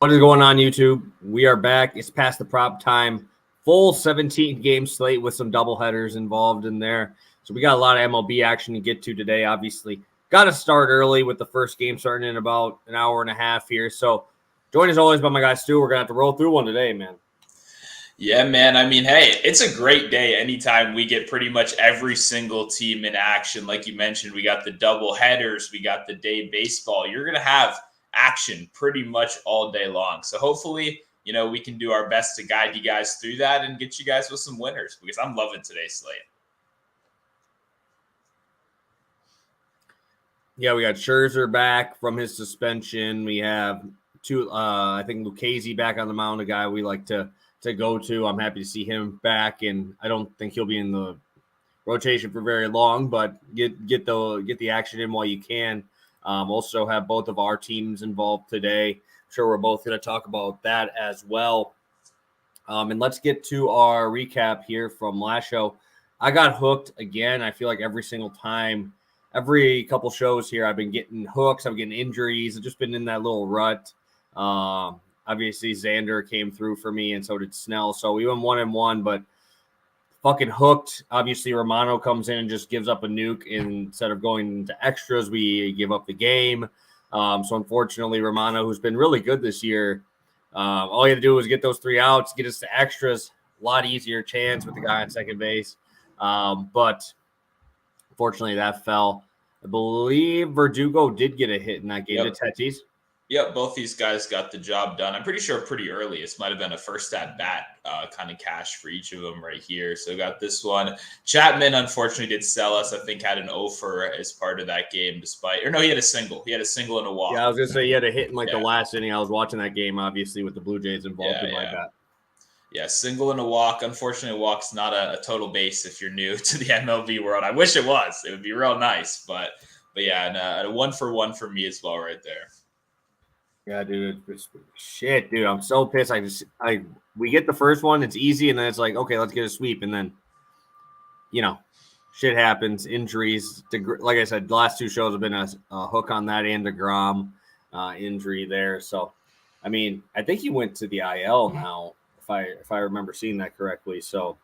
What is going on, YouTube? We are back. It's past the prop time. Full 17-game slate with some doubleheaders involved in there. So we got a lot of MLB action to get to today, obviously. Got to start early with the first game starting in about an hour and a half here. So joined as always by my guy, Stu. We're going to have to roll through one today, man. Yeah, man. I mean, hey, it's a great day anytime we get pretty much every single team in action. Like you mentioned, we got the double headers, we got the day baseball. You're going to have action pretty much all day long. So hopefully, we can do our best to guide you guys through that and get you guys with some winners because I'm loving today's slate. Yeah, we got Scherzer back from his suspension. We have I think Lucchesi back on the mound, a guy we like to go to. I'm happy to see him back, and I don't think he'll be in the rotation for very long, but get the action in while you can. Also have both of our teams involved today. I'm sure we're both going to talk about that as well. And let's get to our recap here from last show. I got hooked again. I feel like every single time, every couple shows here, I've been getting hooks. I'm getting injuries. I've just been in that little rut. Obviously, Xander came through for me, and so did Snell. So we went 1-1, but fucking hooked. Obviously, Romano comes in and just gives up a nuke. Instead of going into extras, we give up the game. So unfortunately, Romano, who's been really good this year, all he had to do was get those 3 outs, get us to extras. A lot easier chance with the guy on second base. But unfortunately, that fell. I believe Verdugo did get a hit in that game. Yep. Did Tatis? Yep, both these guys got the job done. I'm pretty sure pretty early. This might have been a first at bat kind of cash for each of them right here. So got this one. Chapman, unfortunately, did sell us. I think had an offer as part of that game he had a single. He had a single and a walk. Yeah, I was going to say he had a hit in the last inning. I was watching that game, obviously, with the Blue Jays involved in my bet. Yeah, single and a walk. Unfortunately, a walk's not a total base if you're new to the MLB world. I wish it was. It would be real nice. But yeah, and a 1-for-1 for me as well right there. Yeah, dude. Shit, dude. I'm so pissed. We get the first one. It's easy. And then it's like, okay, let's get a sweep. And then, shit happens. Injuries. Like I said, the last 2 shows have been a hook on that and DeGrom injury there. So, I mean, I think he went to the IL now, if I remember seeing that correctly. So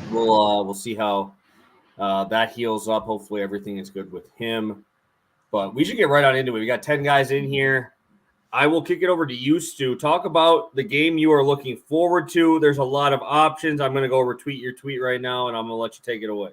we'll see how that heals up. Hopefully everything is good with him. But we should get right on into it. We got 10 guys in here. I will kick it over to you, Stu. Talk about the game you are looking forward to. There's a lot of options. I'm going to go retweet your tweet right now, and I'm going to let you take it away.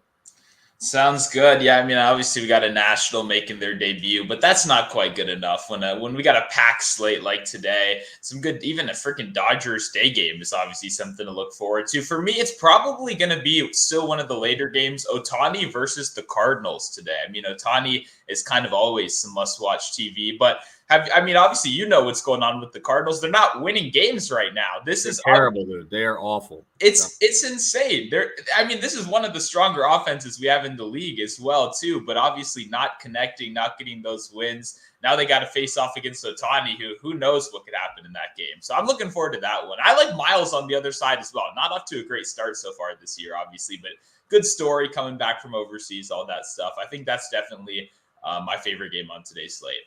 Sounds good. Yeah, I mean, obviously we got a national making their debut, but that's not quite good enough. When we got a packed slate like today, some good, even a freaking Dodgers day game is obviously something to look forward to. For me, it's probably going to be still one of the later games, Ohtani versus the Cardinals today. I mean, Ohtani is kind of always some must-watch TV, but obviously, you know what's going on with the Cardinals. They're not winning games right now. They're terrible, dude. They are awful. It's insane. This is one of the stronger offenses we have in the league as well, too. But obviously, not connecting, not getting those wins. Now they got to face off against Ohtani, who knows what could happen in that game. So I'm looking forward to that one. I like Miles on the other side as well. Not off to a great start so far this year, obviously, but good story coming back from overseas, all that stuff. I think that's definitely my favorite game on today's slate.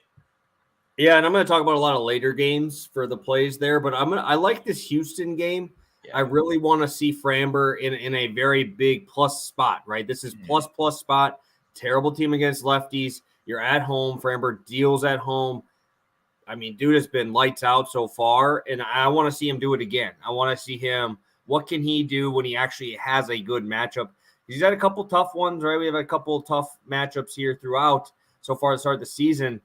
Yeah, and I'm going to talk about a lot of later games for the plays there, but I like this Houston game. Yeah. I really want to see Framber in a very big plus spot, right? This is plus spot. Terrible team against lefties. You're at home. Framber deals at home. I mean, dude has been lights out so far, and I want to see him do it again. I want to see him. What can he do when he actually has a good matchup? He's had a couple tough ones, right? We have a couple tough matchups here throughout so far to start the season.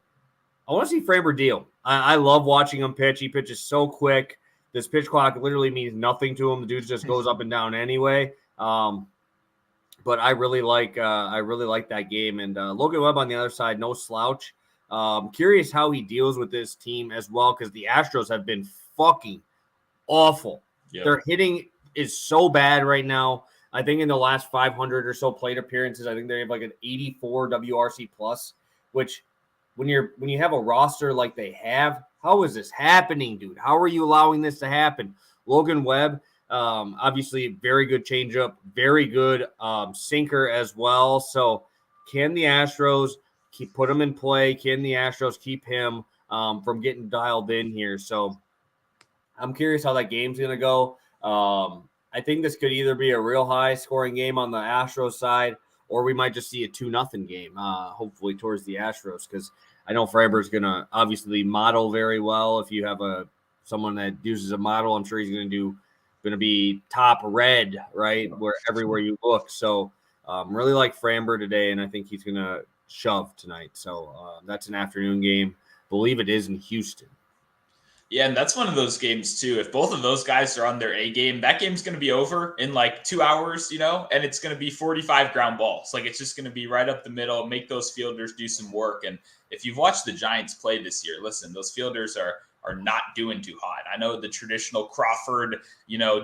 I want to see Framber deal. I love watching him pitch. He pitches so quick. This pitch clock literally means nothing to him. The dude just goes up and down anyway. But I really like that game. And Logan Webb on the other side, no slouch. Curious how he deals with this team as well, because the Astros have been fucking awful. Yep. Their hitting is so bad right now. I think in the last 500 or so plate appearances, I think they have like an 84 WRC plus, which when you have a roster like they have, how is this happening, dude? How are you allowing this to happen? Logan Webb, obviously very good changeup, very good sinker as well. So can the Astros put him in play? Can the Astros keep him from getting dialed in here. So I'm curious how that game's going to go. I think this could either be a real high scoring game on the Astros side, or we might just see a 2-0 game, hopefully towards the Astros, because I know Framber's going to obviously model very well. If you have someone that uses a model, I'm sure he's going to be top red, right, everywhere you look. So really like Framber today, and I think he's going to shove tonight. So that's an afternoon game. I believe it is in Houston. Yeah, and that's one of those games too. If both of those guys are on their A game, that game's going to be over in like 2 hours, and it's going to be 45 ground balls. Like it's just going to be right up the middle, make those fielders do some work. And if you've watched the Giants play this year, listen, those fielders are not doing too hot. I know the traditional Crawford,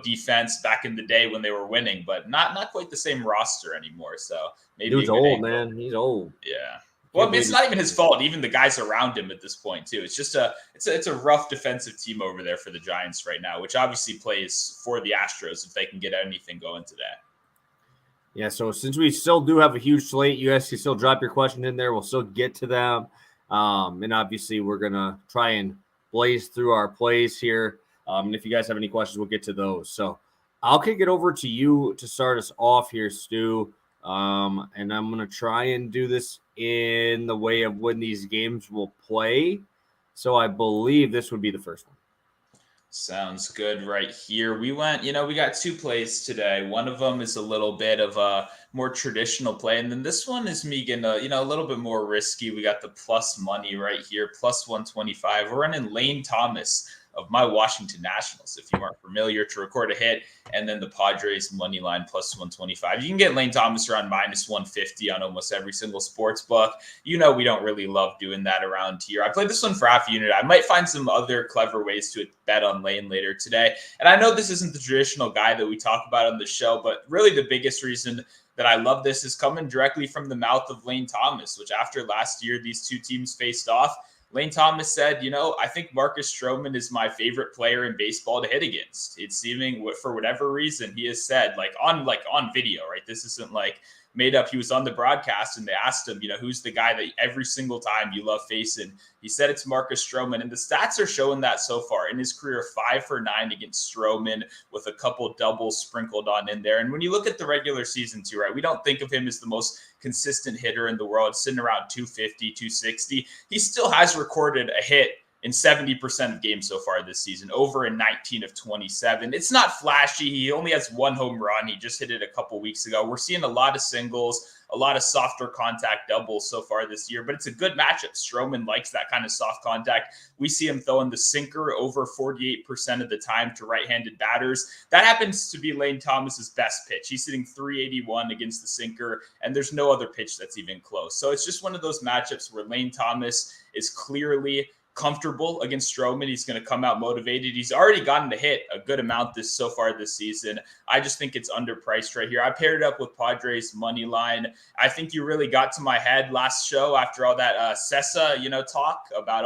defense back in the day when they were winning, but not quite the same roster anymore. So maybe he's old, man. He's old. Yeah. Well, I mean, it's not even his fault. Even the guys around him at this point, too. It's just it's a rough defensive team over there for the Giants right now, which obviously plays for the Astros if they can get anything going today. Yeah, so since we still do have a huge slate, you guys can still drop your question in there. We'll still get to them. And obviously, we're going to try and blaze through our plays here. And if you guys have any questions, we'll get to those. So I'll kick it over to you to start us off here, Stu. And I'm going to try and do this in the way of when these games will play. So I believe this would be the first one. Sounds good right here. We went, we got 2 plays today. One of them is a little bit of a more traditional play. And then this one is me getting a little bit more risky. We got the plus money right here, plus 125. We're running Lane Thomas of my Washington Nationals, if you aren't familiar, to record a hit, and then the Padres money line plus 125. You can get Lane Thomas around minus 150 on almost every single sports book. We don't really love doing that around here. I played this one for half unit. I might find some other clever ways to bet on Lane later today. And I know this isn't the traditional guy that we talk about on the show, but really the biggest reason that I love this is coming directly from the mouth of Lane Thomas, which after last year, these 2 teams faced off. Lane Thomas said, I think Marcus Stroman is my favorite player in baseball to hit against. It's seeming, for whatever reason, he has said, on video, right? This isn't made up. He was on the broadcast and they asked him, who's the guy that every single time you love facing? He said it's Marcus Stroman, and the stats are showing that so far. In his career, 5 for 9 against Stroman with a couple doubles sprinkled on in there. And when you look at the regular season too, right, we don't think of him as the most consistent hitter in the world, sitting around 250, 260. He still has recorded a hit in 70% of games so far this season, over in 19 of 27. It's not flashy. He only has 1 home run. He just hit it a couple weeks ago. We're seeing a lot of singles, a lot of softer contact doubles so far this year, but it's a good matchup. Stroman likes that kind of soft contact. We see him throwing the sinker over 48% of the time to right-handed batters. That happens to be Lane Thomas's best pitch. He's hitting 381 against the sinker, and there's no other pitch that's even close. So it's just one of those matchups where Lane Thomas is clearly comfortable against Stroman. He's going to come out motivated. He's already gotten to hit a good amount so far this season. I just think it's underpriced right here. I paired it up with Padres money line. I think you really got to my head last show after all that Sessa, talk about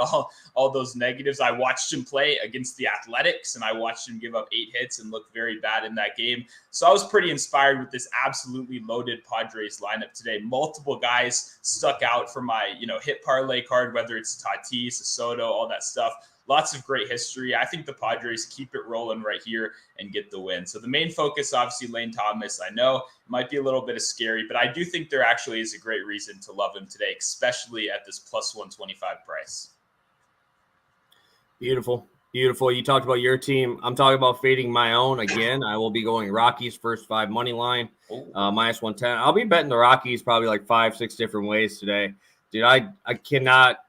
all those negatives. I watched him play against the Athletics, and I watched him give up 8 hits and look very bad in that game. So I was pretty inspired with this absolutely loaded Padres lineup today. Multiple guys stuck out for my, hit parlay card, whether it's Tatis, Soto, all that stuff. Lots of great history. I think the Padres keep it rolling right here and get the win. So the main focus, obviously, Lane Thomas. I know it might be a little bit scary, but I do think there actually is a great reason to love him today, especially at this plus 125 price. Beautiful. Beautiful. You talked about your team. I'm talking about fading my own again. I will be going Rockies first 5 money line, minus 110. I'll be betting the Rockies probably 5-6 different ways today. Dude, I cannot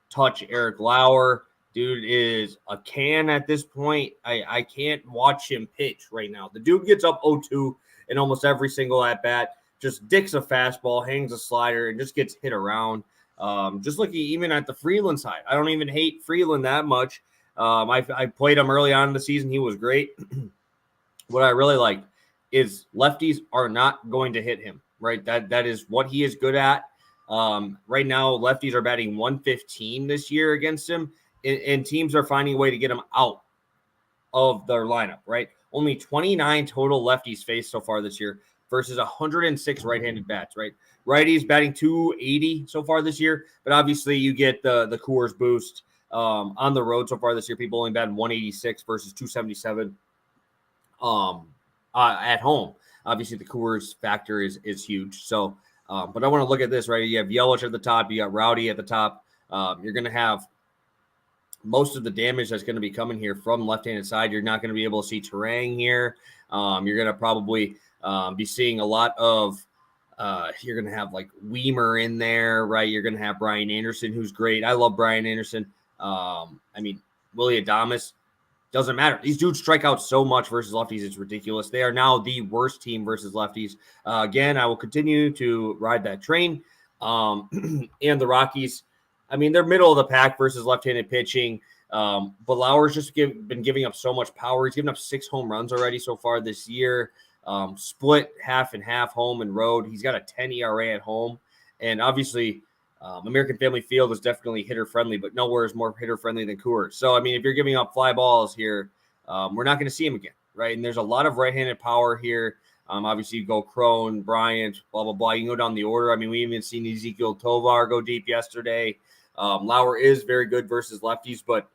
touch Eric Lauer. Dude is a can at this point. I can't watch him pitch right now. The dude gets up 0-2 in almost every single at-bat, just dicks a fastball, hangs a slider, and just gets hit around. Just looking even at the Freeland side. I don't even hate Freeland that much. I played him early on in the season. He was great. What I really like is lefties are not going to hit him, right? That is what he is good at. Right now, lefties are batting 115 this year against him, and teams are finding a way to get him out of their lineup, right? Only 29 total lefties faced so far this year versus 106 right-handed bats, right? Righties batting 280 so far this year, but obviously you get the Coors boost on the road so far this year. People only batted 186 versus 277 at home. Obviously, the Coors factor is huge. So, but I want to look at this, right? You have Yelich at the top. You got Rowdy at the top. You're going to have most of the damage that's going to be coming here from left-handed side. You're not going to be able to see Terang here. You're going to probably be seeing a lot of you're going to have like Weimer in there, right? You're going to have Brian Anderson, who's great. I love Brian Anderson. I mean, Willie Adames, doesn't matter. These dudes strike out so much versus lefties. It's ridiculous. They are now the worst team versus lefties. Again, I will continue to ride that train. And the Rockies, I mean, they're middle of the pack versus left-handed pitching. But Lauer's just been giving up so much power. He's given up 6 home runs already so far this year. Split half and half home and road. He's got a 10 ERA at home. And obviously, American Family Field is definitely hitter-friendly, but nowhere is more hitter-friendly than Coors. So, I mean, if you're giving up fly balls here, we're not going to see him again, right? And there's a lot of right-handed power here. Obviously, you go Crone, Bryant, blah, blah, blah. You can go down the order. I mean, we even seen Ezekiel Tovar go deep yesterday. Lauer is very good versus lefties, but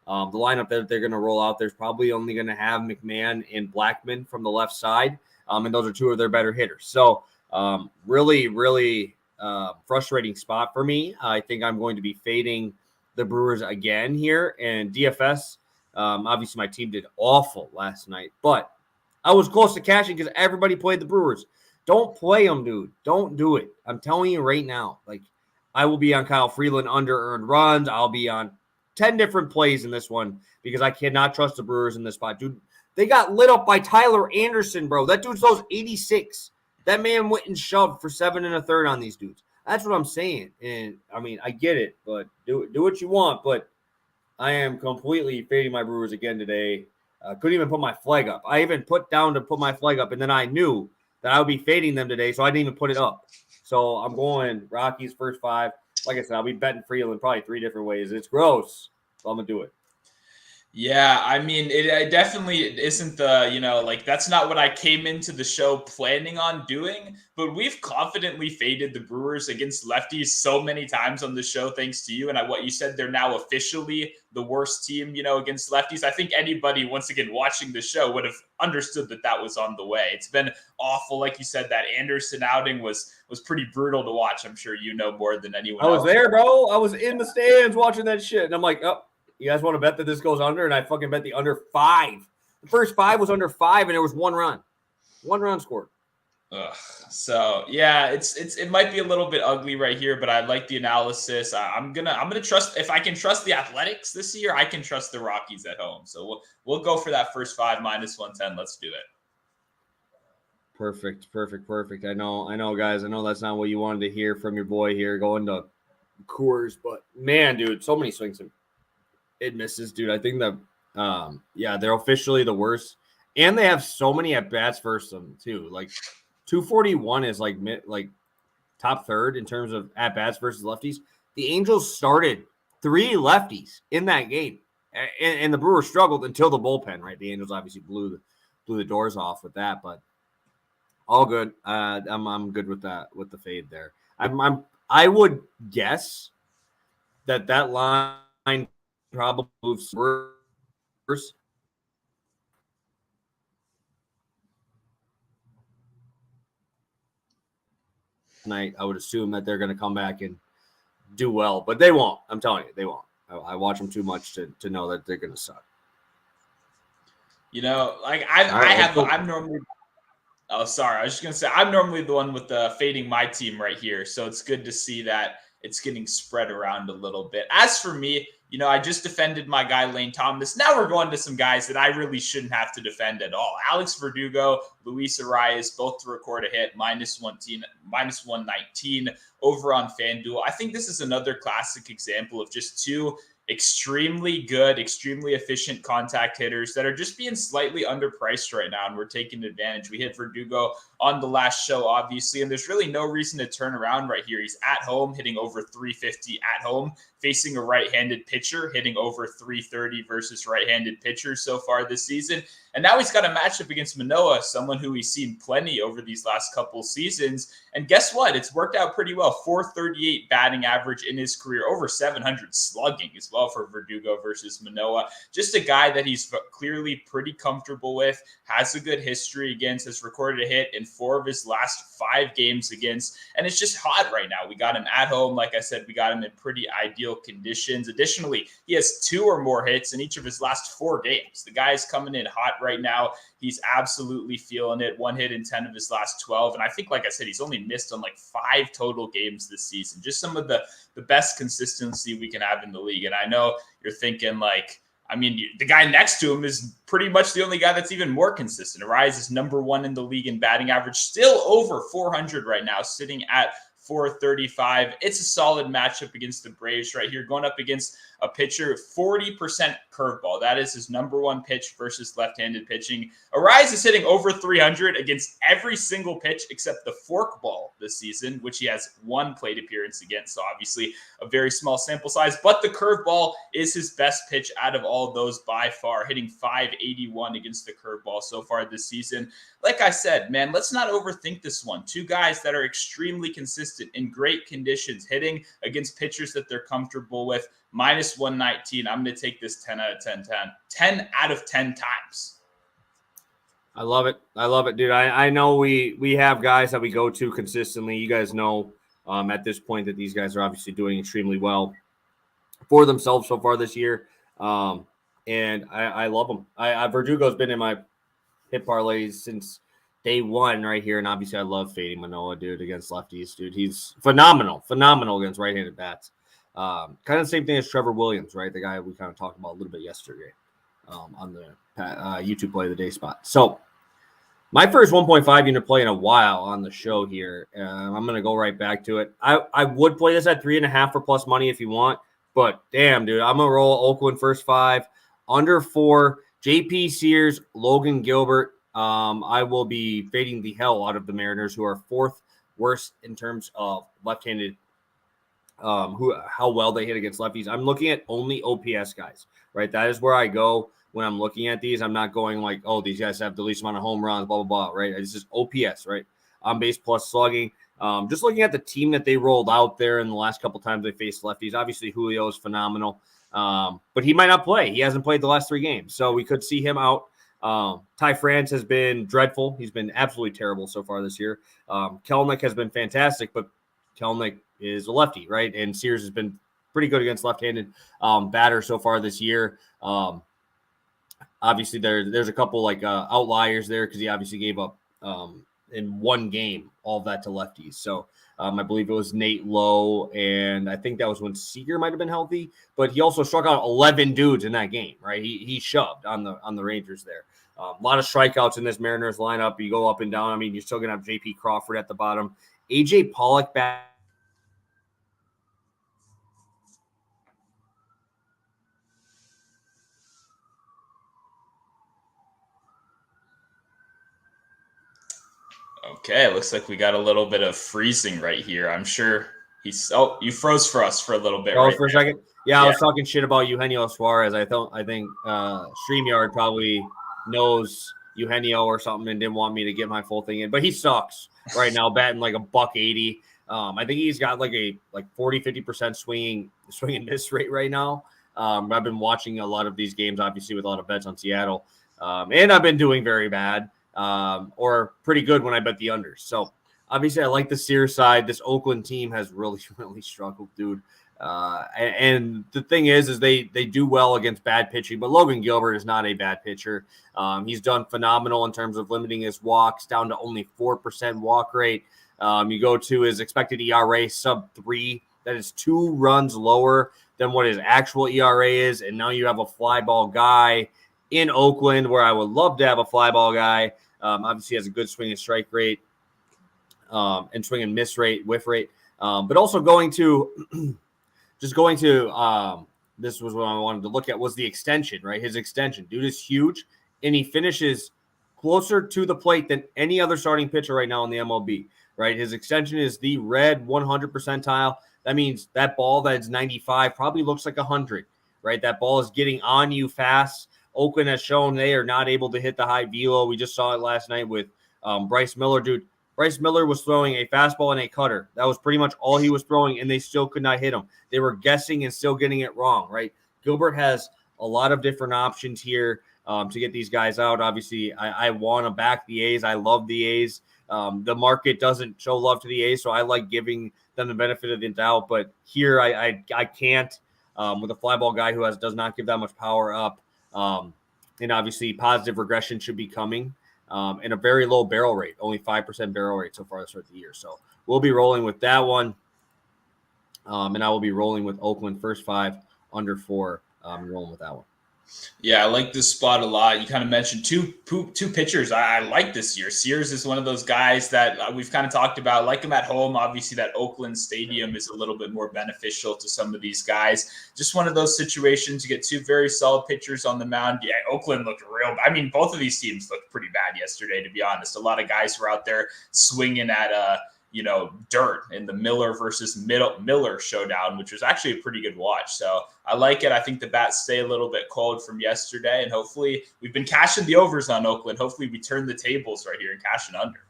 the lineup that they're going to roll out, there's probably only going to have McMahon and Blackman from the left side, and those are 2 of their better hitters. So, really, really frustrating spot for me. I think I'm going to be fading the Brewers again here. And DFS, obviously my team did awful last night, but I was close to cashing because everybody played the Brewers. Don't play them, dude. Don't do it. I'm telling you right now. Like, I will be on Kyle Freeland under earned runs. I'll be on 10 different plays in this one because I cannot trust the Brewers in this spot. Dude, they got lit up by Tyler Anderson, bro. That dude throws 86. That man went and shoved for 7 1/3 on these dudes. That's what I'm saying. And, I mean, I get it, but do what you want. But I am completely fading my Brewers again today. Couldn't even put my flag up. I even put down to put my flag up, and then I knew that I would be fading them today, so I didn't even put it up. So I'm going Rockies first 5. Like I said, I'll be betting Freeland probably 3 different ways. It's gross, but I'm going to do it. Yeah, I mean, it definitely isn't the, that's not what I came into the show planning on doing, but we've confidently faded the Brewers against lefties so many times on the show, thanks to you. And what you said, they're now officially the worst team, against lefties. I think anybody, once again, watching the show would have understood that was on the way. It's been awful. Like you said, that Anderson outing was pretty brutal to watch. I'm sure you know more than anyone else. I was there, bro. I was in the stands watching that shit. And I'm like, oh, you guys want to bet that this goes under? And I fucking bet the under 5. The first 5 was under 5, and there was 1 run. 1 run scored. Ugh. So yeah, it might be a little bit ugly right here, but I like the analysis. I'm gonna trust. If I can trust the Athletics this year, I can trust the Rockies at home. So we'll go for that first 5 minus 110. Let's do it. Perfect. I know, guys. I know that's not what you wanted to hear from your boy here going to Coors, but man, dude, so many swings and it misses, dude. I think that, they're officially the worst, and they have so many at bats versus them too. Like 241 is like top 3rd in terms of at bats versus lefties. The Angels started 3 lefties in that game, and the Brewers struggled until the bullpen. Right, the Angels obviously blew the doors off with that, but all good. I'm good with that, with the fade there. I would guess that line probably moves worse. Night, I would assume that they're going to come back and do well, but they won't. I'm telling you, they won't. I watch them too much to know that they're going to suck. I'm normally. Oh, sorry. I was just going to say I'm normally the one with the fading my team right here, so it's good to see that it's getting spread around a little bit. As for me, I just defended my guy Lane Thomas. Now we're going to some guys that I really shouldn't have to defend at all. Alex Verdugo, Luis Arraez, both to record a hit, minus 119 over on FanDuel. I think this is another classic example of just 2 extremely good, extremely efficient contact hitters that are just being slightly underpriced right now, and we're taking advantage. We hit Verdugo on the last show, obviously, and there's really no reason to turn around right here. He's at home, hitting over 350 at home, facing a right-handed pitcher, hitting over 330 versus right-handed pitchers so far this season. And now he's got a matchup against Manoah, someone who he's seen plenty over these last couple seasons. And guess what? It's worked out pretty well. 438 batting average in his career, over 700 slugging as well. well for Verdugo versus Manoah. Just a guy that he's clearly pretty comfortable with, has a good history against, has recorded a hit in 4 of his last 5 games against, and it's just hot right now. We got him at home. Like I said, we got him in pretty ideal conditions. Additionally, he has 2 or more hits in each of his last 4 games. The guy is coming in hot right now. He's absolutely feeling it. 1 hit in 10 of his last 12. And I think, like I said, he's only missed on like 5 total games this season. Just some of the best consistency we can have in the league. And I know you're thinking like, I mean, the guy next to him is pretty much the only guy that's even more consistent. Arraez is number 1 in the league in batting average, still over 400 right now, sitting at 435. It's a solid matchup against the Braves right here, going up against a pitcher, 40% curveball. That is his number 1 pitch versus left-handed pitching. Arraez is hitting over 300 against every single pitch except the forkball this season, which he has 1 plate appearance against. So obviously a very small sample size, but the curveball is his best pitch out of all of those by far, hitting 581 against the curveball so far this season. Like I said, man, let's not overthink this one. 2 guys that are extremely consistent in great conditions, hitting against pitchers that they're comfortable with. Minus 119. I'm going to take this 10 out of 10 out of 10 times. I love it, dude. I know we have guys that we go to consistently. You guys know at this point that these guys are obviously doing extremely well for themselves so far this year. And I love them. Verdugo's been in my hit parlays since day 1 right here. And obviously I love fading Manoah, dude, against lefties, dude. He's phenomenal against right-handed bats. Kind of the same thing as Trevor Williams, right? The guy we kind of talked about a little bit yesterday on the YouTube Play of the Day spot. So my first 1.5 unit play in a while on the show here. I'm going to go right back to it. I would play this at 3.5 for plus money if you want, but damn, dude, I'm going to roll Oakland first 5, under 4, JP Sears, Logan Gilbert. I will be fading the hell out of the Mariners, who are 4th worst in terms of left-handed how well they hit against lefties. I'm looking at only OPS guys, right? That is where I go when I'm looking at these. I'm not going like, oh, these guys have the least amount of home runs, blah, blah, blah, right? It's just OPS, right? On base plus slugging. Just looking at the team that they rolled out there in the last couple times they faced lefties. Obviously, Julio is phenomenal, but he might not play. He hasn't played the last 3 games, so we could see him out. Ty France has been dreadful. He's been absolutely terrible so far this year. Kelenic has been fantastic, but Kelenic is a lefty, right? And Sears has been pretty good against left-handed batter so far this year. Obviously, there's a couple like outliers there because he obviously gave up in 1 game all of that to lefties. So I believe it was Nate Lowe, and I think that was when Seager might have been healthy, but he also struck out 11 dudes in that game, right? He shoved on the Rangers there. A lot of strikeouts in this Mariners lineup. You go up and down. I mean, you're still going to have J.P. Crawford at the bottom. A.J. Pollock back. Okay, looks like we got a little bit of freezing right here. I'm sure he's. Oh, you froze for us for a little bit. Right for a second. Yeah, I was talking shit about Eugenio Suarez. I think StreamYard probably knows Eugenio or something and didn't want me to get my full thing in. But he sucks right now, batting like $180. I think he's got like 40-50% swinging miss rate right now. I've been watching a lot of these games, obviously, with a lot of bets on Seattle, and I've been doing very bad. Or pretty good when I bet the unders. So obviously I like the Sears side. This Oakland team has really, really struggled, dude. And the thing is they do well against bad pitching, but Logan Gilbert is not a bad pitcher. He's done phenomenal in terms of limiting his walks down to only 4% walk rate. You go to his expected ERA sub 3. That is 2 runs lower than what his actual ERA is. And now you have a fly ball guy in Oakland, where I would love to have a fly ball guy. Obviously has a good swing and strike rate and swing and miss rate, whiff rate. But also going to this was what I wanted to look at was the extension, right? His extension. Dude is huge, and he finishes closer to the plate than any other starting pitcher right now in the MLB, right? His extension is the red 100 percentile. That means that ball that's 95 probably looks like 100, right? That ball is getting on you fast. Oakland has shown they are not able to hit the high velo. We just saw it last night with Bryce Miller. Dude, Bryce Miller was throwing a fastball and a cutter. That was pretty much all he was throwing, and they still could not hit him. They were guessing and still getting it wrong, right? Gilbert has a lot of different options here to get these guys out. Obviously, I want to back the A's. I love the A's. The market doesn't show love to the A's, so I like giving them the benefit of the doubt. But here, I can't with a fly ball guy who does not give that much power up. And obviously, positive regression should be coming. And a very low barrel rate, only 5% barrel rate so far this start of the year. So we'll be rolling with that one. And I will be rolling with Oakland first 5 under 4. Rolling with that one. Yeah, I like this spot a lot. You kind of mentioned two pitchers I like this year. Sears is one of those guys that we've kind of talked about. Like him at home. Obviously, that Oakland stadium is a little bit more beneficial to some of these guys. Just one of those situations. You get 2 very solid pitchers on the mound. Yeah, Oakland looked real. I mean, both of these teams looked pretty bad yesterday, to be honest. A lot of guys were out there swinging at dirt in the Miller versus Miller showdown, which was actually a pretty good watch. So I like it. I think the bats stay a little bit cold from yesterday, and hopefully we've been cashing the overs on Oakland. Hopefully we turn the tables right here and cash it under.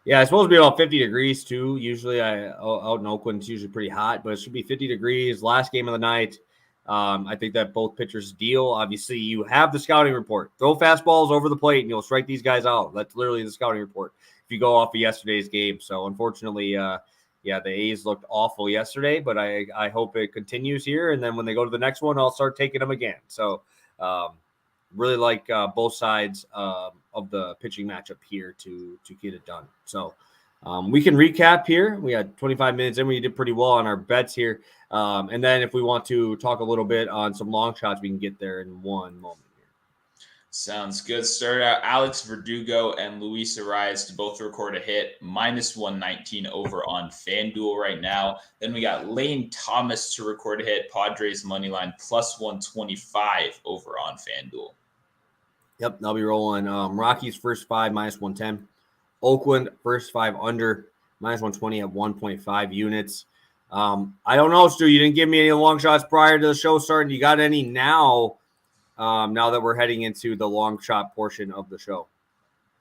Yeah, it's supposed to be about 50 degrees too. Usually out in Oakland, it's usually pretty hot, but it should be 50 degrees. Last game of the night. I think that both pitchers deal. Obviously, you have the scouting report. Throw fastballs over the plate, and you'll strike these guys out. That's literally the scouting report if you go off of yesterday's game. So, unfortunately, the A's looked awful yesterday, but I hope it continues here. And then when they go to the next one, I'll start taking them again. So, really like both sides of the pitching matchup here to get it done. So, we can recap here. We had 25 minutes in. We did pretty well on our bets here. And then if we want to talk a little bit on some long shots, we can get there in one moment here. Sounds good. Start out Alex Verdugo and Luis Arraez to both record a hit, -119 over on FanDuel right now. Then we got Lane Thomas to record a hit, Padres money line +125 over on FanDuel. Yep, I'll be rolling Rockies first 5 -110. Oakland first 5 under -120 at 1.5 units. I don't know, Stu. You didn't give me any long shots prior to the show starting. You got any now? Now that we're heading into the long shot portion of the show.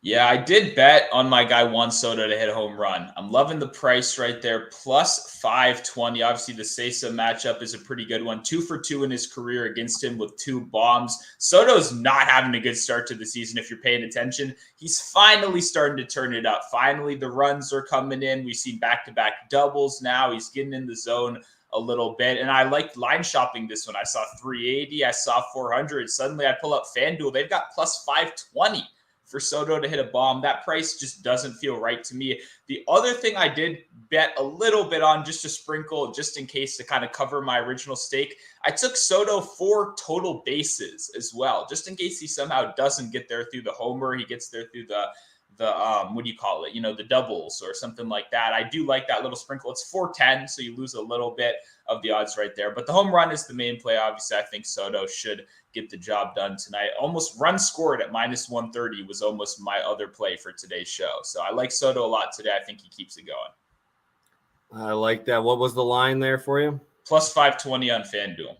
Yeah, I did bet on my guy Juan Soto to hit a home run. I'm loving the price right there, +520. Obviously, the Cesa matchup is a pretty good one. 2 for 2 in his career against him with 2 bombs. Soto's not having a good start to the season if you're paying attention. He's finally starting to turn it up. Finally, the runs are coming in. We've seen back-to-back doubles now. He's getting in the zone a little bit. And I liked line shopping this one. I saw 380. I saw 400. Suddenly, I pull up FanDuel. They've got +520. For Soto to hit a bomb. That price just doesn't feel right to me. The other thing I did bet a little bit on just to sprinkle, just in case to kind of cover my original stake, I took Soto 4 total bases as well, just in case he somehow doesn't get there through the homer. He gets there through the what do you call it? The doubles or something like that. I do like that little sprinkle. It's 410, so you lose a little bit of the odds right there. But the home run is the main play. Obviously, I think Soto should get the job done tonight. Almost run scored at -130 was almost my other play for today's show. So I like Soto a lot today. I think he keeps it going. I like that. What was the line there for you? +520 on FanDuel.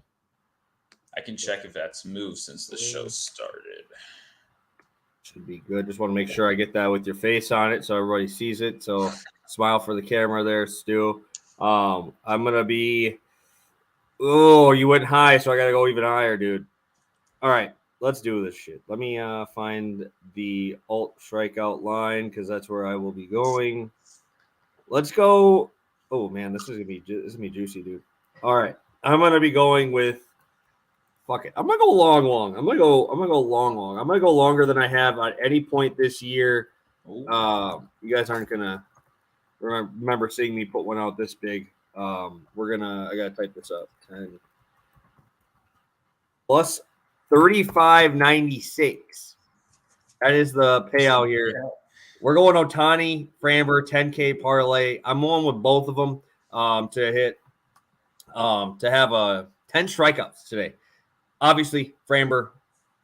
I can check if that's moved since the show started. Should be good. Just want to make sure I get that with your face on it so everybody sees it. So smile for the camera there, Stu. I'm going to be – you went high, so I got to go even higher, dude. All right, let's do this shit. Let me find the alt strikeout line because that's where I will be going. Let's go. Oh man, this is gonna be juicy, dude. All right, I'm gonna be going with. Fuck it. I'm gonna go long. I'm gonna go long. I'm gonna go longer than I have at any point this year. You guys aren't gonna remember seeing me put one out this big. I gotta type this up. 10 plus 35.96. That is the payout here. Yeah. We're going Ohtani, Framber, 10K parlay. I'm on with both of them to have 10 strikeouts today. Obviously, Framber,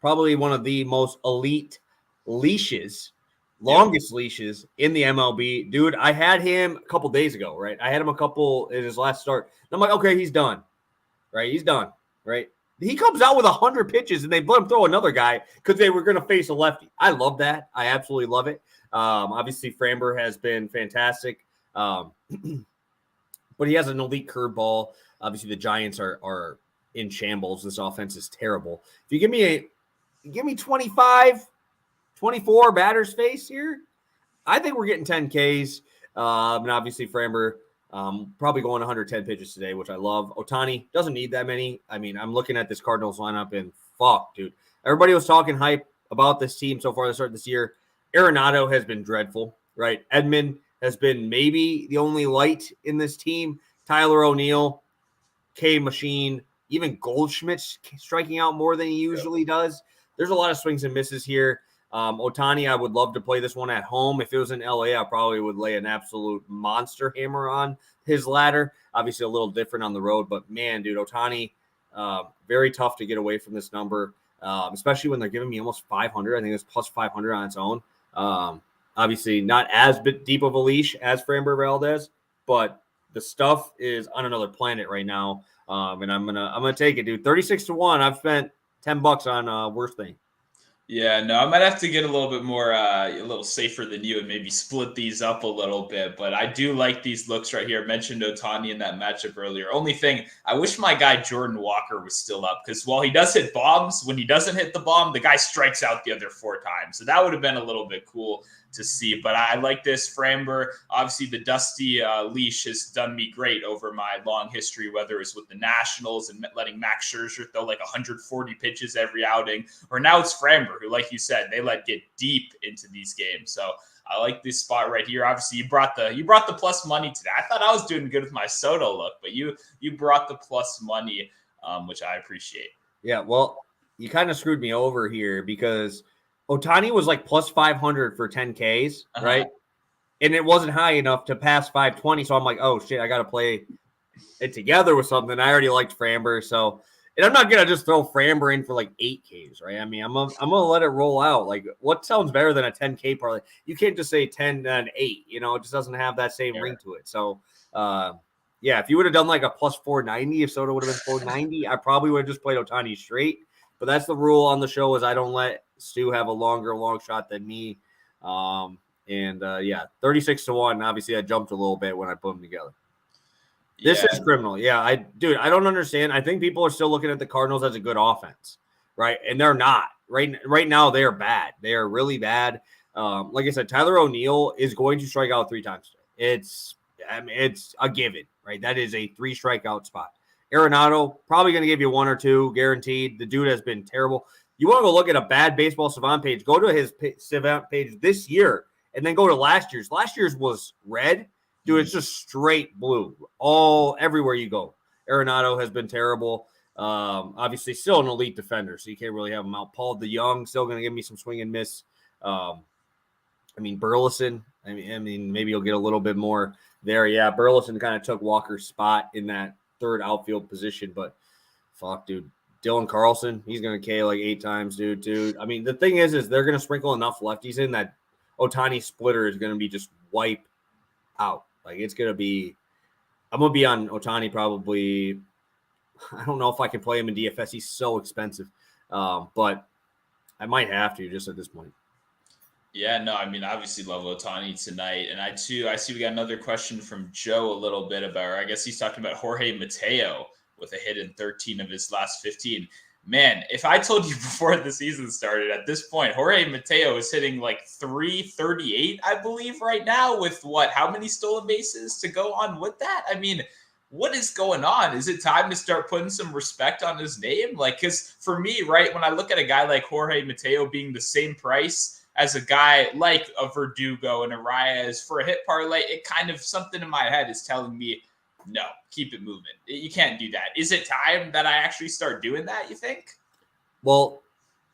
probably one of the most elite leashes, longest leashes in the MLB. Dude, I had him a couple days ago, right? I had him a couple in his last start. And I'm like, okay, he's done, right? He's done, right? He comes out with 100 pitches, and they let him throw another guy because they were going to face a lefty. I love that. I absolutely love it. Obviously, Framber has been fantastic, but he has an elite curveball. Obviously, the Giants are in shambles. This offense is terrible. If you give me 25, 24 batters face here, I think we're getting 10 Ks. And obviously Framber probably going 110 pitches today, which I love. Ohtani doesn't need that many. I mean, I'm looking at this Cardinals lineup and fuck, dude. Everybody was talking hype about this team so far at the start of this year. Arenado has been dreadful, right? Edman has been maybe the only light in this team. Tyler O'Neill, K Machine, even Goldschmidt's striking out more than he usually does. There's a lot of swings and misses here. Ohtani, I would love to play this one at home. If it was in LA, I probably would lay an absolute monster hammer on his ladder. Obviously a little different on the road, but man, dude, Ohtani, very tough to get away from this number, especially when they're giving me almost 500. I think it's plus 500 on its own. Obviously not as deep of a leash as Framber Valdez, but the stuff is on another planet right now. And I'm gonna take it, dude. 36-1. I've spent $10 on worst thing. Yeah, no, I might have to get a little bit more, a little safer than you and maybe split these up a little bit. But I do like these looks right here. I mentioned Ohtani in that matchup earlier. Only thing, I wish my guy Jordan Walker was still up because while he does hit bombs, when he doesn't hit the bomb, the guy strikes out the other 4 times. So that would have been a little bit cool to see. But I like this Framber. Obviously, the dusty leash has done me great over my long history, whether it's with the Nationals and letting Max Scherzer throw like 140 pitches every outing, or now it's Framber, who, like you said, they let get deep into these games. So I like this spot right here. Obviously, you brought the plus money today. I thought I was doing good with my Soto look, but you brought the plus money, which I appreciate. Yeah, well, you kind of screwed me over here because Ohtani was like plus 500 for 10 Ks, right? And it wasn't high enough to pass 520. So I'm like, oh shit, I got to play it together with something. I already liked Framber. So, and I'm not going to just throw Framber in for like 8 Ks, right? I mean, I'm going to let it roll out. Like, what sounds better than a 10K parlay? You can't just say 10 and 8, you know, it just doesn't have that same ring to it. So, yeah, if you would have done like a plus 490, if Soto would have been 490, I probably would have just played Ohtani straight. But that's the rule on the show is I don't let Stu have a long shot than me. Yeah, 36-1. Obviously, I jumped a little bit when I put them together. This is criminal. Yeah, I don't understand. I think people are still looking at the Cardinals as a good offense, right? And they're not. Right now, they are bad. They are really bad. Like I said, Tyler O'Neill is going to strike out 3 times today. It's a given, right? That is a 3 strikeout spot. Arenado, probably going to give you 1 or 2, guaranteed. The dude has been terrible. You want to go look at a bad baseball savant page, go to his savant page this year, and then go to last year's. Last year's was red. Dude, it's just straight blue everywhere you go. Arenado has been terrible. Obviously, still an elite defender, so you can't really have him out. Paul DeYoung still going to give me some swing and miss. Burleson, I mean, maybe you'll get a little bit more there. Yeah, Burleson kind of took Walker's spot in that 3rd outfield position, but fuck, dude. Dylan Carlson, he's going to K like 8 times, dude. I mean, the thing is they're going to sprinkle enough lefties in that Ohtani splitter is going to be just wipe out. Like, it's going to be – I'm going to be on Ohtani probably – I don't know if I can play him in DFS. He's so expensive. But I might have to just at this point. Yeah, no, I mean, obviously love Ohtani tonight. And I see we got another question from Joe a little bit about, or I guess he's talking about Jorge Mateo with a hit in 13 of his last 15. Man, if I told you before the season started, at this point, Jorge Mateo is hitting like 338, I believe, right now with how many stolen bases to go on with that? I mean, what is going on? Is it time to start putting some respect on his name? Like, because for me, right, when I look at a guy like Jorge Mateo being the same price as a guy like a Verdugo and Arraez for a hit parlay, it kind of something in my head is telling me, no, keep it moving. You can't do that. Is it time that I actually start doing that, you think? Well,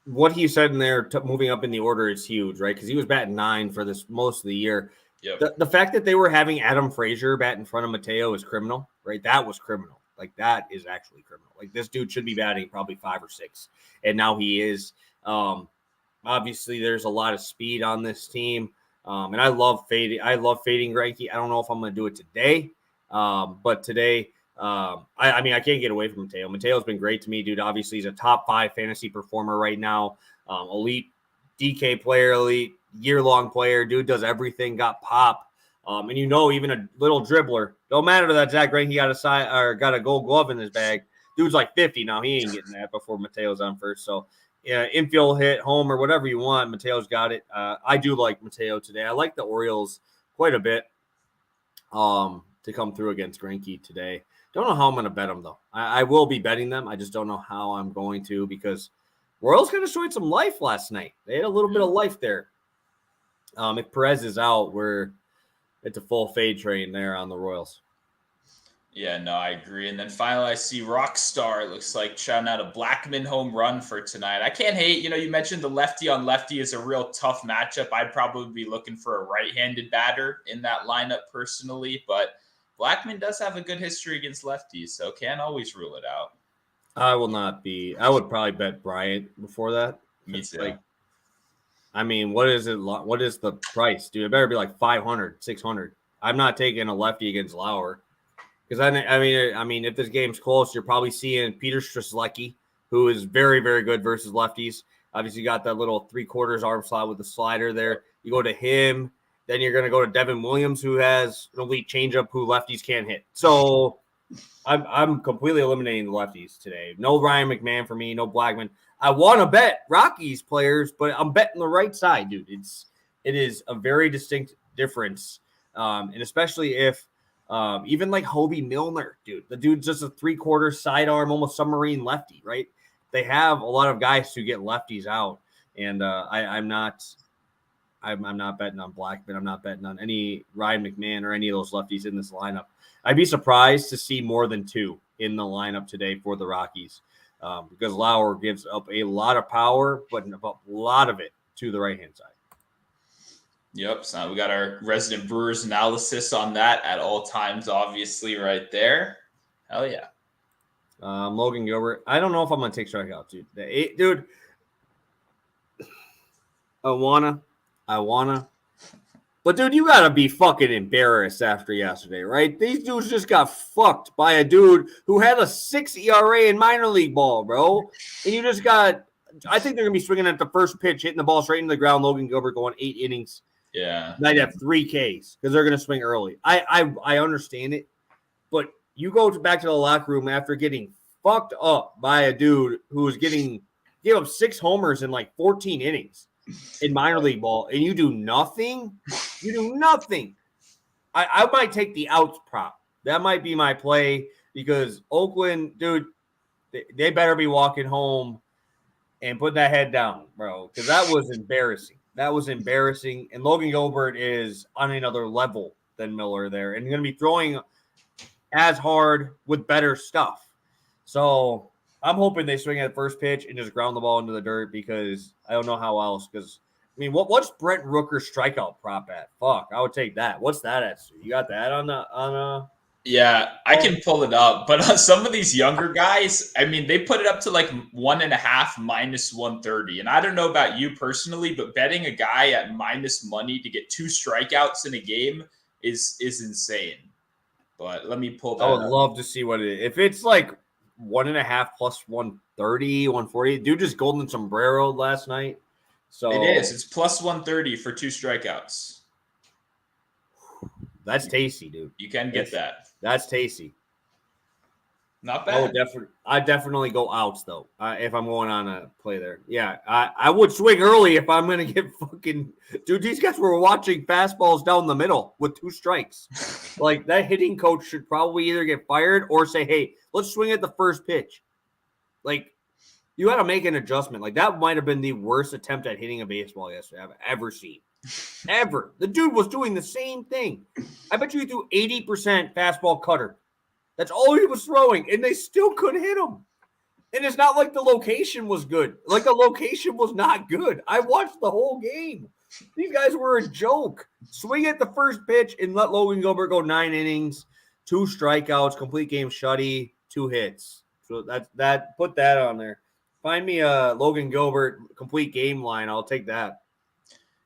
what he said in there, moving up in the order is huge, right? Because he was batting 9 for this most of the year. Yep. The fact that they were having Adam Frazier bat in front of Mateo is criminal, right? That was criminal. Like, that is actually criminal. Like, this dude should be batting probably 5 or 6, and now he is. Obviously, there's a lot of speed on this team, and I love fading Greinke. I don't know if I'm going to do it today. But today, I mean, I can't get away from Mateo. Mateo's been great to me, dude. Obviously, he's a top 5 fantasy performer right now. Elite DK player, elite year-long player. Dude does everything, got pop. And even a little dribbler. Don't matter that Zach Greinke got a gold glove in his bag. Dude's like 50 now. He ain't getting that before Mateo's on first. So, yeah, infield hit, home, or whatever you want. Mateo's got it. I do like Mateo today. I like the Orioles quite a bit to come through against Greinke today. Don't know how I'm going to bet them, though. I will be betting them. I just don't know how I'm going to because Royals kind of showed some life last night. They had a little bit of life there. If Perez is out, it's a full fade train there on the Royals. Yeah, no, I agree. And then finally, I see Rockstar. It looks like shouting out a Blackmon home run for tonight. I can't hate. You mentioned the lefty on lefty is a real tough matchup. I'd probably be looking for a right-handed batter in that lineup personally, but Blackmon does have a good history against lefties, so can't always rule it out. I will not be. I would probably bet Bryant before that. Me too. What is it? What is the price, dude? It better be like 500, 600. I'm not taking a lefty against Lauer. Because I mean, if this game's close, you're probably seeing Peter Strzelecki, who is very, very good versus lefties. Obviously, you got that little 3/4 arm slot with the slider there. You go to him, then you're going to go to Devin Williams, who has an elite changeup, who lefties can't hit. So I'm completely eliminating the lefties today. No Ryan McMahon for me, no Blackmon. I want to bet Rockies players, but I'm betting the right side, dude. It is a very distinct difference, and especially if. Even like Hobie Milner, dude. The dude's just a 3/4 sidearm, almost submarine lefty, right? They have a lot of guys who get lefties out, and I'm not betting on Blackmon. I'm not betting on any Ryan McMahon or any of those lefties in this lineup. I'd be surprised to see more than 2 in the lineup today for the Rockies because Lauer gives up a lot of power, but a lot of it to the right-hand side. Yep. So we got our resident Brewers analysis on that at all times, obviously, right there. Hell yeah. Logan Gilbert. I don't know if I'm going to take strikeouts, dude. Dude, I wanna. But, dude, you got to be fucking embarrassed after yesterday, right? These dudes just got fucked by a dude who had a 6 ERA in minor league ball, bro. And you just got – I think they're going to be swinging at the first pitch, hitting the ball straight into the ground. Logan Gilbert going 8 innings. Yeah. Might have 3 Ks because they're going to swing early. I understand it, but you go back to the locker room after getting fucked up by a dude who was gave up 6 homers in like 14 innings in minor league ball, and you do nothing. You do nothing. I might take the outs prop. That might be my play because Oakland, dude, they better be walking home and put that head down, bro, because that was embarrassing. That was embarrassing. And Logan Gilbert is on another level than Miller there and going to be throwing as hard with better stuff. So I'm hoping they swing at first pitch and just ground the ball into the dirt because I don't know how else. Because, I mean, what's Brent Rooker's strikeout prop at? Fuck, I would take that. What's that at? You got that on Yeah, I can pull it up, but some of these younger guys, I mean, they put it up to like 1.5 minus 130. And I don't know about you personally, but betting a guy at minus money to get 2 strikeouts in a game is insane. But let me pull that up. I would love to see what it is. If it's like 1.5 plus 130, 140, dude just golden sombrero last night. So it is. It's plus 130 for 2 strikeouts. That's tasty, dude. You can get that. That's tasty. Not bad. I definitely go outs though. If I'm going on a play there, yeah, I would swing early if I'm gonna get fucking. Dude, these guys were watching fastballs down the middle with 2 strikes. Like that hitting coach should probably either get fired or say, "Hey, let's swing at the first pitch." Like you got to make an adjustment. Like that might have been the worst attempt at hitting a baseball yesterday I've ever seen. Ever. The dude was doing the same thing. I bet you he threw 80% fastball cutter. That's all he was throwing, and they still couldn't hit him. And it's not like the location was good. Like the location was not good. I watched the whole game. These guys were a joke. Swing at the first pitch and let Logan Gilbert go 9 innings, 2 strikeouts, complete game shutty, 2 hits. So that put that on there. Find me a Logan Gilbert complete game line. I'll take that.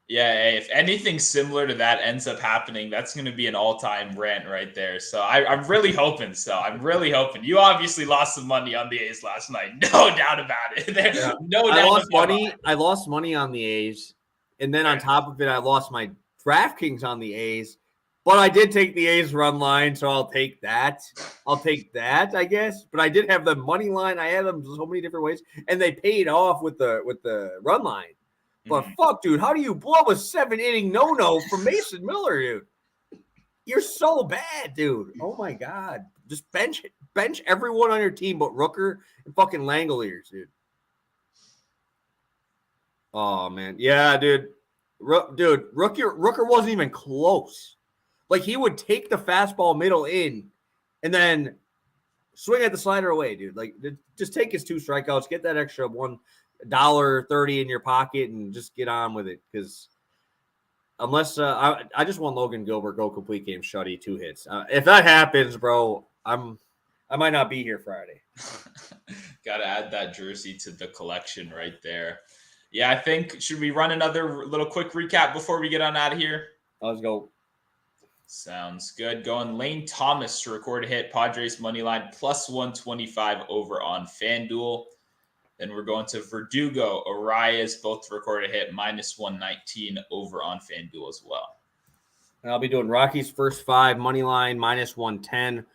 Yeah, if anything similar to that ends up happening, that's going to be an all-time rant right there. So I'm really hoping so. I'm really hoping. You obviously lost some money on the A's last night. No doubt about it. Yeah. No doubt about it. I lost money on the A's, and then on top of it, I lost my DraftKings on the A's. But I did take the A's run line, so I'll take that. I guess. But I did have the money line. I had them so many different ways, and they paid off with the run line. But fuck, dude, how do you blow a 7-inning no from Mason Miller, dude? You're so bad, dude. Oh my god, just bench everyone on your team but Rooker and fucking Langoliers, dude. Oh man, yeah, dude. Rooker wasn't even close. Like, he would take the fastball middle in and then swing at the slider away, dude. Like, just take his 2 strikeouts, get that extra $1.30 in your pocket, and just get on with it. Because unless I just want Logan Gilbert go complete game shutty 2 hits. If that happens, bro, I might not be here Friday. Got to add that jersey to the collection right there. Yeah, I think, should we run another little quick recap before we get on out of here? Let's go. Sounds good. Going Lane Thomas to record a hit. Padres money line plus 125 over on FanDuel. Then we're going to Verdugo, Arraez, both to record a hit, minus 119 over on FanDuel as well. And I'll be doing Rockies first 5 money line minus 110.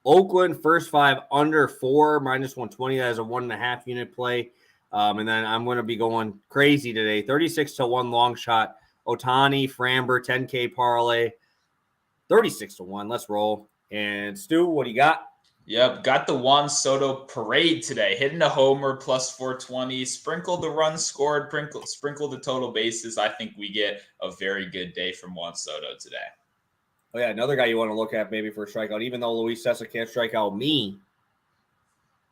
Oakland first 5 under 4 minus 120. That is a 1.5 unit play. And then I'm going to be going crazy today. 36-1 long shot. Ohtani, Framber, 10K parlay. 36-1. Let's roll. And Stu, what do you got? Yep, got the Juan Soto parade today. Hitting a homer plus 420. Sprinkle the runs scored. Sprinkle the total bases. I think we get a very good day from Juan Soto today. Oh yeah, another guy you want to look at maybe for a strikeout. Even though Luis Cessa can't strike out me,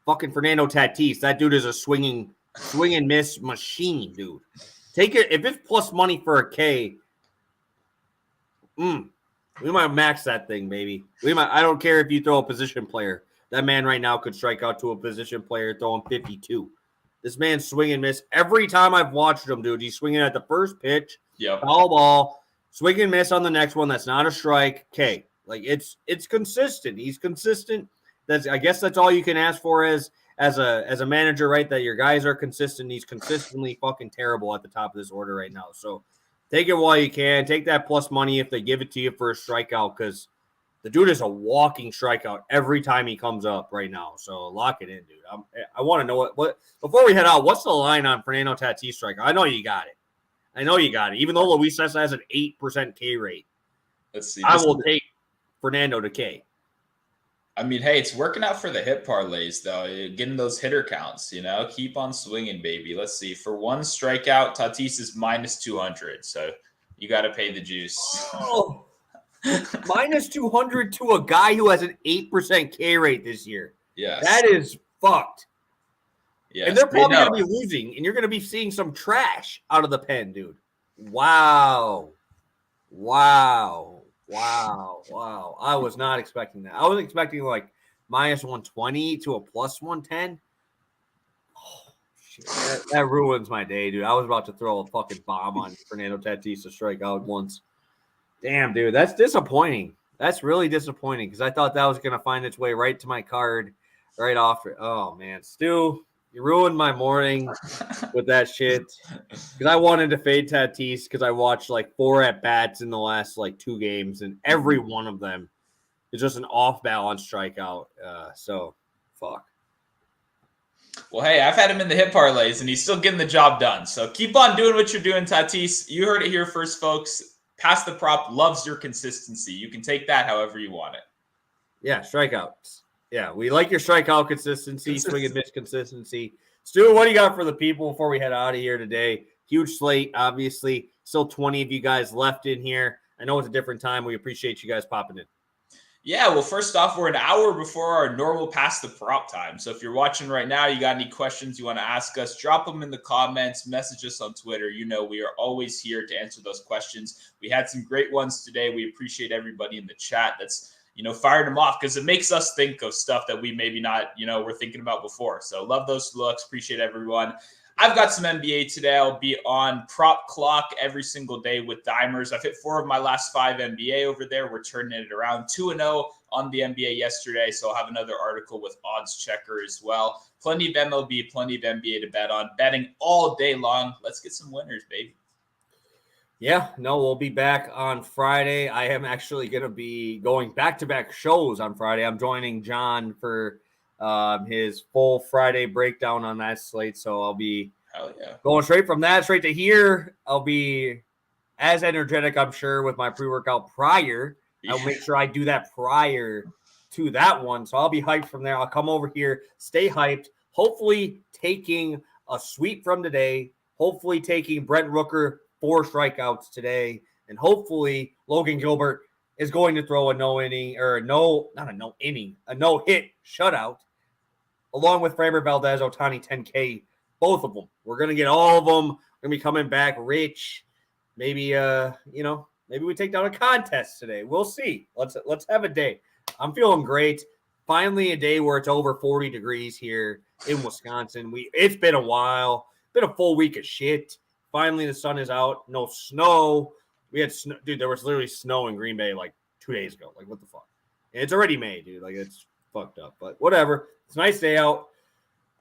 fucking Fernando Tatis. That dude is a swing and miss machine, dude. Take it if it's plus money for a K. We might max that thing, baby. I don't care if you throw a position player. That man right now could strike out to a position player throwing 52. This man's swing and miss. Every time I've watched him, dude, he's swinging at the first pitch, foul ball, swing and miss on the next one. That's not a strike. Okay, like it's consistent. He's consistent. I guess that's all you can ask for as a manager, right? That your guys are consistent. He's consistently fucking terrible at the top of this order right now. So take it while you can. Take that plus money if they give it to you for a strikeout, because the dude is a walking strikeout every time he comes up right now. So lock it in, dude. I want to know what before we head out, what's the line on Fernando Tatis strikeout? I know you got it. Even though Luis Cessa has an 8% K rate. Let's see. I will take Fernando to K. I mean, hey, it's working out for the hit parlays, though. You're getting those hitter counts, Keep on swinging, baby. Let's see. For 1 strikeout, Tatis is minus 200. So you got to pay the juice. Oh, minus 200 to a guy who has an 8% K rate this year. Yes. That is fucked. Yes. And they're probably going to be losing, and you're going to be seeing some trash out of the pen, dude. Wow. I was not expecting that. I was expecting like minus 120 to a plus 110. Oh, shit. That ruins my day, dude. I was about to throw a fucking bomb on Fernando Tatis to strike out once. Damn, dude. That's disappointing. That's really disappointing because I thought that was going to find its way right to my card right off. Oh, man. Stu, you ruined my morning with that shit. Because I wanted to fade Tatis because I watched like 4 at-bats in the last like 2 games, and every one of them is just an off-balance strikeout. So, fuck. Well, hey, I've had him in the hit parlays, and he's still getting the job done. So keep on doing what you're doing, Tatis. You heard it here first, folks. Pass the Prop loves your consistency. You can take that however you want it. Yeah, strikeouts. Yeah, we like your strikeout consistency, swing and miss consistency. Stu, what do you got for the people before we head out of here today? Huge slate, obviously. Still 20 of you guys left in here. I know it's a different time. We appreciate you guys popping in. Yeah, well, first off, we're an hour before our normal Pass the Prop time. So if you're watching right now, you got any questions you want to ask us, drop them in the comments, message us on Twitter. We are always here to answer those questions. We had some great ones today. We appreciate everybody in the chat that's fired them off because it makes us think of stuff that we maybe not, were thinking about before. So love those looks. Appreciate everyone. I've got some NBA today. I'll be on Prop Clock every single day with Dimers. I've hit 4 of my last 5 NBA over there. We're turning it around 2-0 on the NBA yesterday. So I'll have another article with Odds Checker as well. Plenty of MLB, plenty of NBA to bet on. Betting all day long. Let's get some winners, baby. Yeah, no, we'll be back on Friday. I am actually going to be going back-to-back shows on Friday. I'm joining John for his full Friday breakdown on that slate. So I'll be going straight from that straight to here. I'll be as energetic, I'm sure, with my pre-workout prior. I'll make sure I do that prior to that one. So I'll be hyped from there. I'll come over here, stay hyped, hopefully taking a sweep from today, hopefully taking Brent Rooker 4 strikeouts today, and hopefully Logan Gilbert is going to throw a no-hit shutout, along with Framber Valdez, Ohtani 10K, both of them. We're going to get all of them. We're going to be coming back rich. Maybe, maybe we take down a contest today. We'll see. Let's have a day. I'm feeling great. Finally, a day where it's over 40 degrees here in Wisconsin. It's been a while. Been a full week of shit. Finally, the sun is out. No snow. We had snow. Dude, there was literally snow in Green Bay like 2 days ago. Like, what the fuck? And it's already May, dude. Like, it's fucked up. But whatever. It's a nice day out.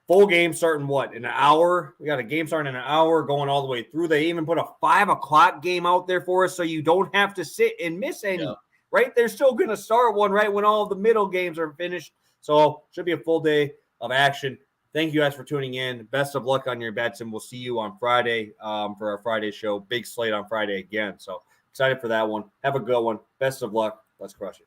Full game starting in an hour? We got a game starting in an hour going all the way through. They even put a 5 o'clock game out there for us so you don't have to sit and miss any, right? They're still going to start one right when all of the middle games are finished. So should be a full day of action. Thank you guys for tuning in. Best of luck on your bets, and we'll see you on Friday for our Friday show. Big slate on Friday again. So excited for that one. Have a good one. Best of luck. Let's crush it.